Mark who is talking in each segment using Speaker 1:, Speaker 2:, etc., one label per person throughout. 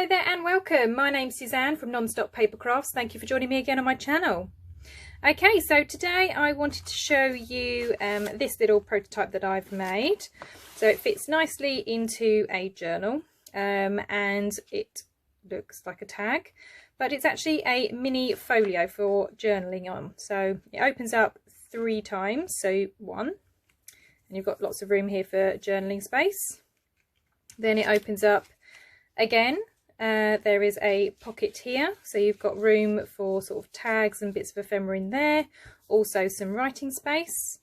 Speaker 1: Hello there and welcome. My name's Suzanne from Nonstop Papercrafts. Thank you for joining me again on my channel. Okay, so today I wanted to show you this little prototype that I've made. So it fits nicely into a journal and it looks like a tag, but it's actually a mini folio for journaling on. So it opens up 3 times, so 1, and you've got lots of room here for journaling space. Then it opens up again. There is a pocket here, so you've got room for sort of tags and bits of ephemera in there, also some writing space.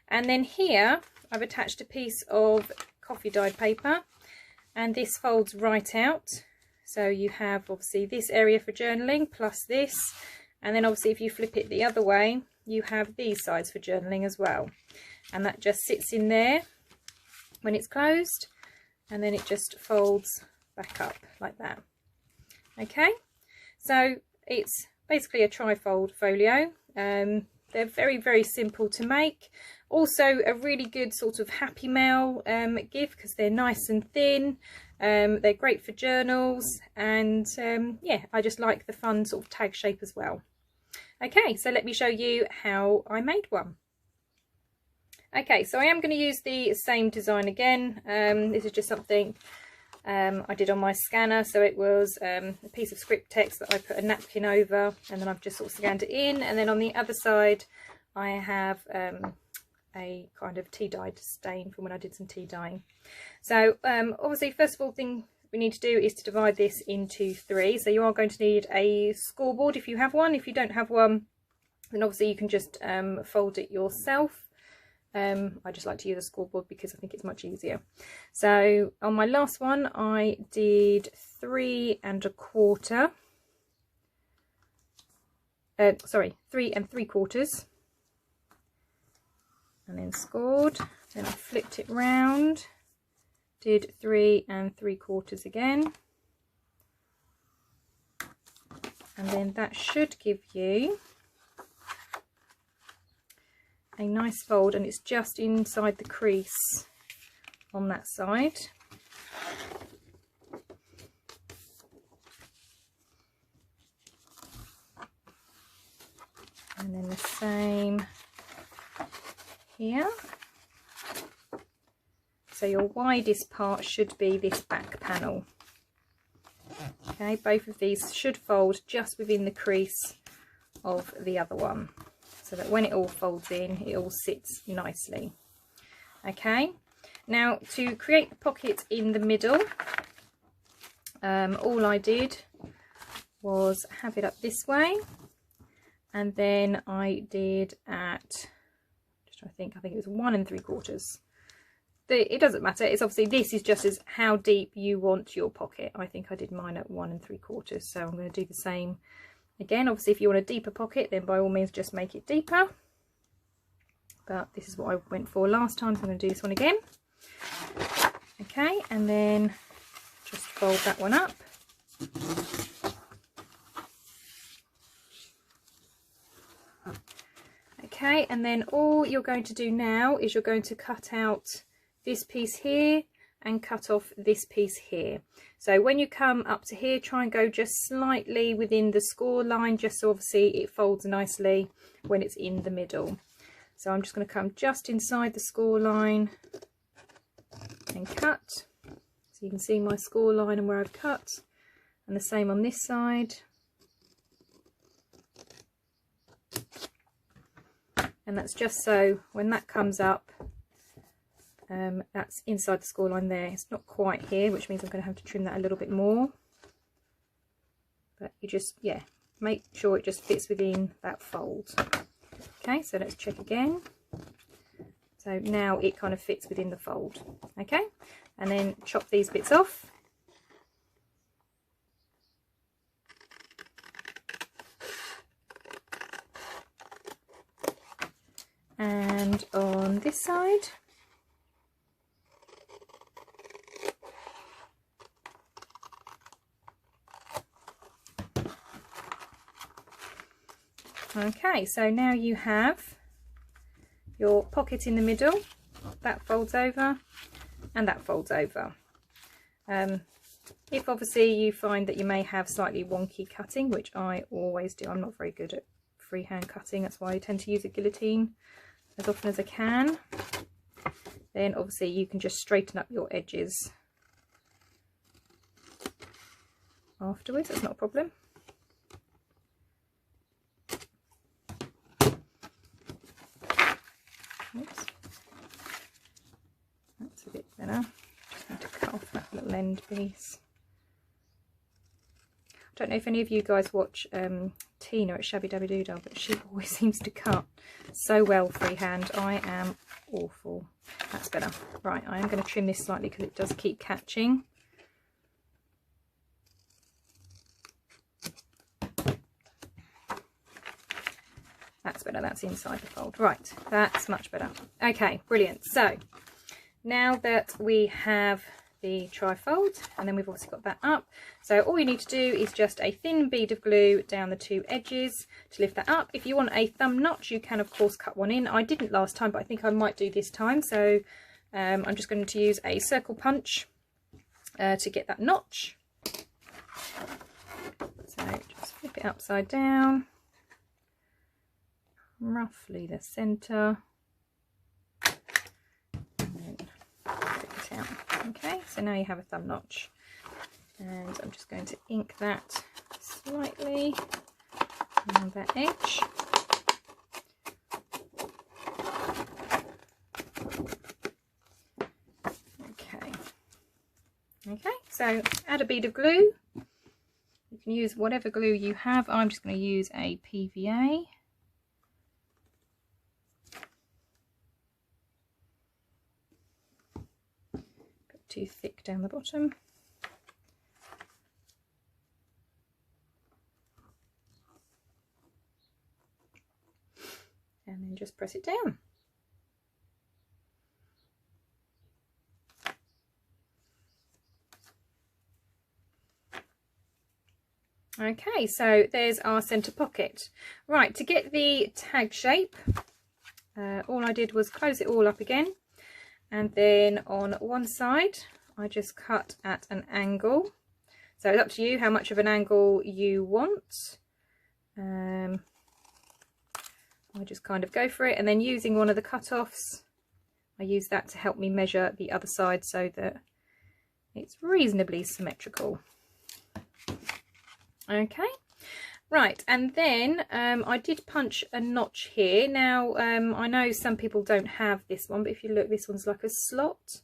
Speaker 1: And then here I've attached a piece of coffee dyed paper, and this folds right out, so you have obviously this area for journaling plus this, and then obviously if you flip it the other way you have these sides for journaling as well, and that just sits in there when it's closed, and then it just folds back up like that. Okay, so it's basically a trifold folio. They're very simple to make, also a really good sort of happy mail gift because they're nice and thin. They're great for journals, and yeah, I just like the fun sort of tag shape as well. Okay, so let me show you how I made one. Okay, so I am going to use the same design again. This is just something I did on my scanner, so it was a piece of script text that I put a napkin over, and then I've just sort of scanned it in, and then on the other side I have a kind of tea dyed stain from when I did some tea dyeing. So obviously first of all, thing we need to do is to divide this into 3. So you are going to need a scoreboard if you have one. If you don't have one, then obviously you can just fold it yourself. I just like to use a scoreboard because I think it's much easier. So on my last one I did 3 3/4, and then scored. Then I flipped it round, did 3 3/4 again, and then that should give you a nice fold, and it's just inside the crease on that side. And then the same here. So your widest part should be this back panel. Okay, both of these should fold just within the crease of the other one, so that when it all folds in, it all sits nicely. Okay, now to create the pocket in the middle, all I did was have it up this way, and then I did at, just trying to think, I think it was 1 3/4. It doesn't matter, it's obviously, this is just as how deep you want your pocket. I think I did mine at 1 3/4, so I'm going to do the same again. Obviously if you want a deeper pocket, then by all means just make it deeper, but this is what I went for last time, so I'm going to do this one again. Okay, and then just fold that one up. Okay, and then all you're going to do now is you're going to cut out this piece here and cut off this piece here. So when you come up to here, try and go just slightly within the score line, just so obviously it folds nicely when it's in the middle. So I'm just going to come just inside the score line and cut, so you can see my score line and where I've cut, and the same on this side. And that's just so when that comes up, that's inside the score line there. It's not quite here, which means I'm going to have to trim that a little bit more, but you just, yeah, make sure it just fits within that fold. Okay, so let's check again. So now it kind of fits within the fold. Okay, and then chop these bits off. And on this side, okay, so now you have your pocket in the middle, that folds over and that folds over. If obviously you find that you may have slightly wonky cutting, which I always do, I'm not very good at freehand cutting, that's why I tend to use a guillotine as often as I can, then obviously you can just straighten up your edges afterwards, that's not a problem. Oops. That's a bit better. Just going to cut off that little end piece. I don't know if any of you guys watch Tina at Shabby Dabby Doodle, but she always seems to cut so well freehand. I am awful. That's better. Right, I am going to trim this slightly because it does keep catching. That's better, that's inside the fold. Right, that's much better. Okay, brilliant. So now that we have the trifold, and then we've also got that up, so all you need to do is just a thin bead of glue down the two edges to lift that up. If you want a thumb notch, you can of course cut one in. I didn't last time, but I think I might do this time, so I'm just going to use a circle punch to get that notch. So just flip it upside down, roughly the center, and then take it out. Okay, so now you have a thumb notch, and I'm just going to ink that slightly around that edge. Okay, so add a bead of glue. You can use whatever glue you have. I'm just going to use a PVA. Too thick down the bottom. And then just press it down. Okay, so there's our centre pocket. Right, to get the tag shape, all I did was close it all up again. And then on one side I just cut at an angle, so it's up to you how much of an angle you want. I just kind of go for it, and then using one of the cut-offs, I use that to help me measure the other side so that it's reasonably symmetrical. Okay, right, and then I did punch a notch here. Now I know some people don't have this one, but if you look, this one's like a slot.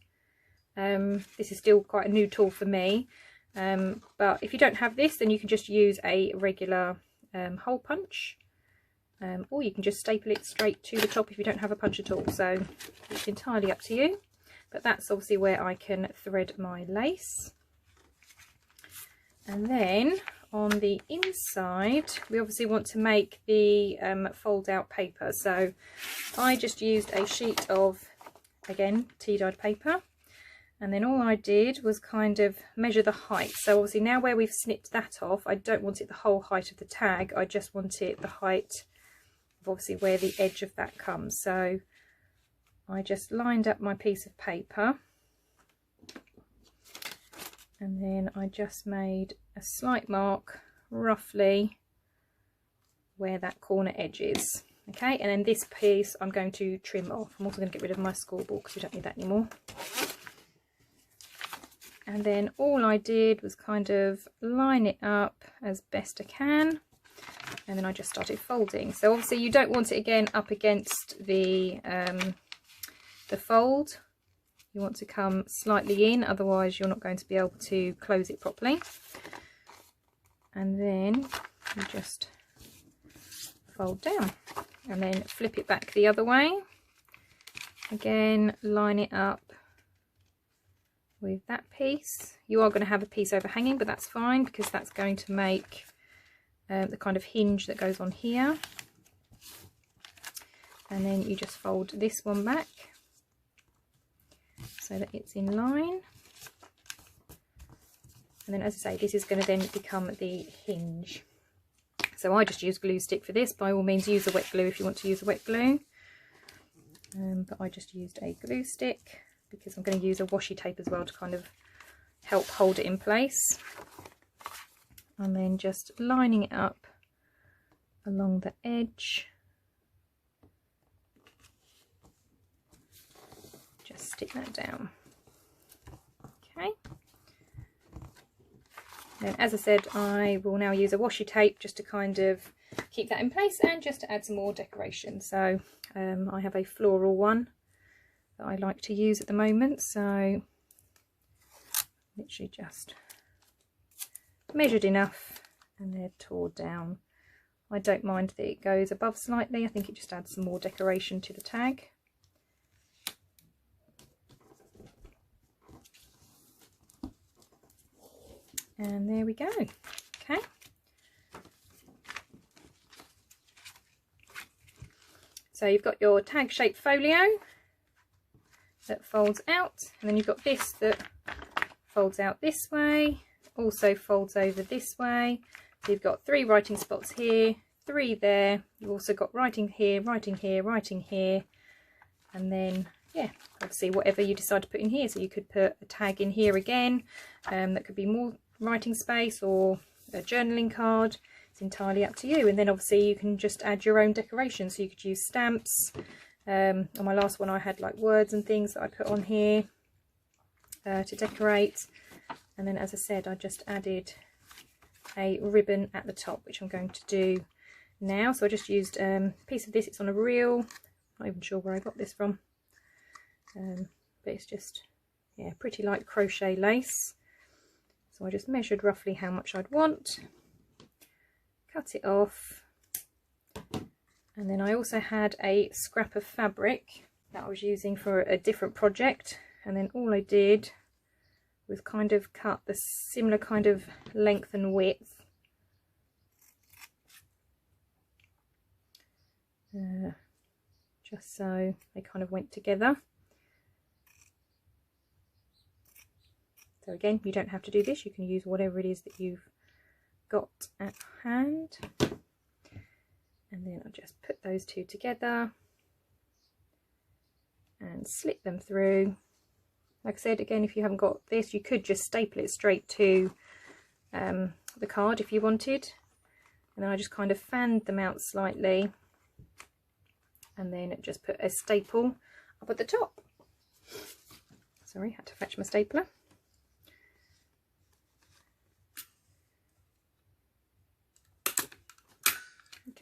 Speaker 1: This is still quite a new tool for me, but if you don't have this, then you can just use a regular hole punch, or you can just staple it straight to the top if you don't have a punch at all, so it's entirely up to you. But that's obviously where I can thread my lace. And then on the inside, we obviously want to make the fold out paper, so I just used a sheet of, again, tea dyed paper, and then all I did was kind of measure the height. So obviously now where we've snipped that off, I don't want it the whole height of the tag, I just want it the height of obviously where the edge of that comes. So I just lined up my piece of paper, and then I just made a slight mark roughly where that corner edge is. Okay, and then this piece I'm going to trim off. I'm also going to get rid of my scoreboard because we don't need that anymore. And then all I did was kind of line it up as best I can, and then I just started folding. So obviously you don't want it again up against the fold. You want to come slightly in, otherwise you're not going to be able to close it properly. And then you just fold down and then flip it back the other way. Again, line it up with that piece. You are going to have a piece overhanging, but that's fine because that's going to make the kind of hinge that goes on here. And then you just fold this one back so that it's in line, and then as I say, this is going to then become the hinge. So I just use glue stick for this. By all means use a wet glue if you want to use a wet glue, but I just used a glue stick because I'm going to use a washi tape as well to kind of help hold it in place. And then just lining it up along the edge. Just stick that down. Okay. Then, as I said, I will now use a washi tape just to kind of keep that in place and just to add some more decoration. So I have a floral one that I like to use at the moment, so literally just measured enough and they're tore down. I don't mind that it goes above slightly. I think it just adds some more decoration to the tag. And there we go. Okay. So you've got your tag shaped folio that folds out, and then you've got this that folds out this way, also folds over this way. So you've got 3 writing spots here, 3 there. You've also got writing here, writing here, writing here, and then yeah, obviously whatever you decide to put in here. So you could put a tag in here again, that could be more writing space, or a journaling card. It's entirely up to you. And then obviously you can just add your own decorations. So you could use stamps. On my last one I had like words and things that I put on here to decorate. And then, as I said, I just added a ribbon at the top, which I'm going to do now. So I just used a piece of this. It's on a reel. Not even sure where I got this from, but it's just, yeah, pretty light crochet lace. So I just measured roughly how much I'd want, cut it off, and then I also had a scrap of fabric that I was using for a different project, and then all I did was kind of cut the similar kind of length and width, just so they kind of went together. So again, you don't have to do this, you can use whatever it is that you've got at hand. And then I'll just put those two together and slip them through. Like I said, again, if you haven't got this, you could just staple it straight to the card if you wanted. And then I just kind of fanned them out slightly and then just put a staple up at the top. Sorry, had to fetch my stapler.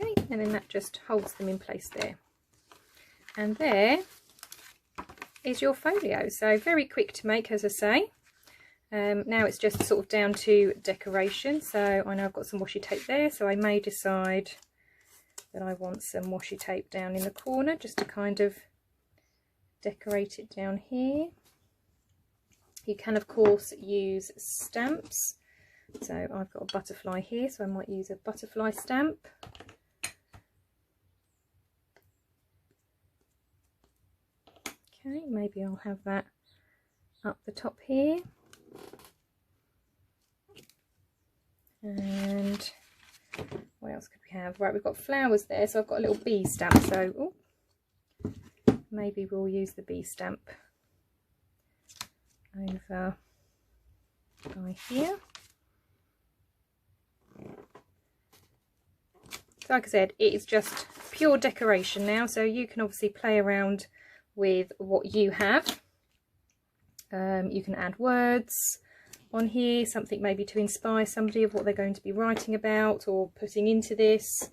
Speaker 1: Okay, and then that just holds them in place there. And there is your folio. So very quick to make, as I say. Now it's just sort of down to decoration. So I know I've got some washi tape there, so I may decide that I want some washi tape down in the corner just to kind of decorate it down here. You can of course use stamps. So I've got a butterfly here, so I might use a butterfly stamp. Okay, maybe I'll have that up the top here. And what else could we have? Right, we've got flowers there, so I've got a little bee stamp. So maybe we'll use the bee stamp over by here. So like I said, it is just pure decoration now, so you can obviously play around with what you have. You can add words on here, something maybe to inspire somebody of what they're going to be writing about or putting into this.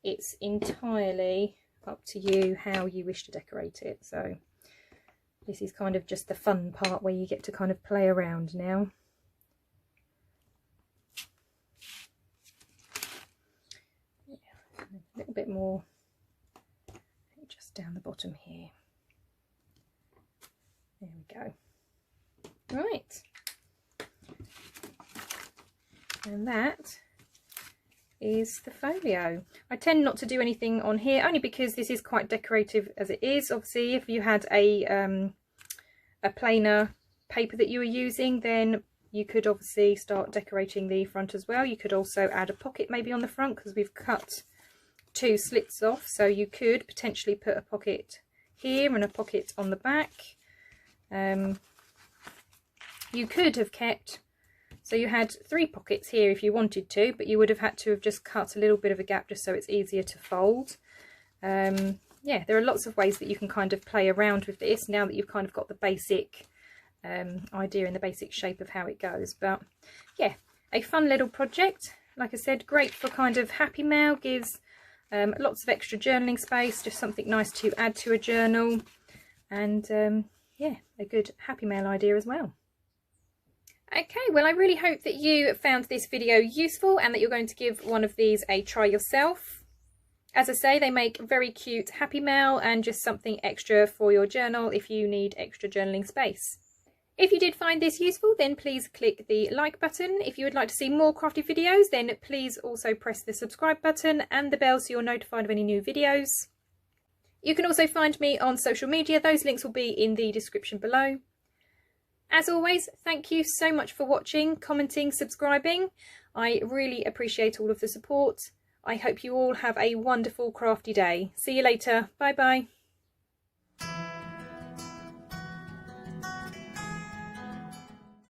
Speaker 1: It's entirely up to you how you wish to decorate it. So this is kind of just the fun part where you get to kind of play around now. Yeah, a little bit more just down the bottom here. There we go. Right. And that is the folio. I tend not to do anything on here only because this is quite decorative as it is. Obviously, if you had a plainer paper that you were using, then you could obviously start decorating the front as well. You could also add a pocket maybe on the front because we've cut 2 slits off, so you could potentially put a pocket here and a pocket on the back. you could have kept, so you had 3 pockets here if you wanted to, but you would have had to have just cut a little bit of a gap just so it's easier to fold. Yeah, there are lots of ways that you can kind of play around with this now that you've kind of got the basic idea and the basic shape of how it goes. But yeah, a fun little project. Like I said, great for kind of happy mail, gives lots of extra journaling space, just something nice to add to a journal, and yeah, a good happy mail idea as well. Okay, well, I really hope that you found this video useful and that you're going to give one of these a try yourself. As I say, they make very cute happy mail and just something extra for your journal if you need extra journaling space. If you did find this useful, then please click the like button. If you would like to see more crafty videos, then please also press the subscribe button and the bell so you're notified of any new videos. You can also find me on social media. Those links will be in the description below. As always, thank you so much for watching, commenting, subscribing. I really appreciate all of the support. I hope you all have a wonderful crafty day. See you later. Bye bye.